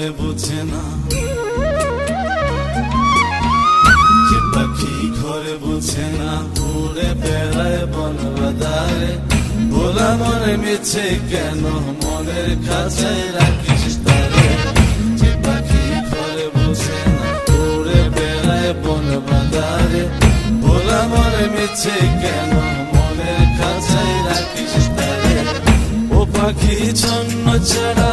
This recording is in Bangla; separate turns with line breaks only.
ঘরে বুঝে না, যে পাখি ঘরে বুঝে না, উড়ে বেড়ায় বন বাদারে। ভোলা মনে মিছে কেন মনের খাঁচায় রাখিস তারে, যে পাখি ঘরে বুঝে না, উড়ে বেড়ায় বন বাদারে। ভোলা মনে মিছে কেন মনের খাঁচায় রাখিস তারে। ও পাখি ছন্ন ছাড়া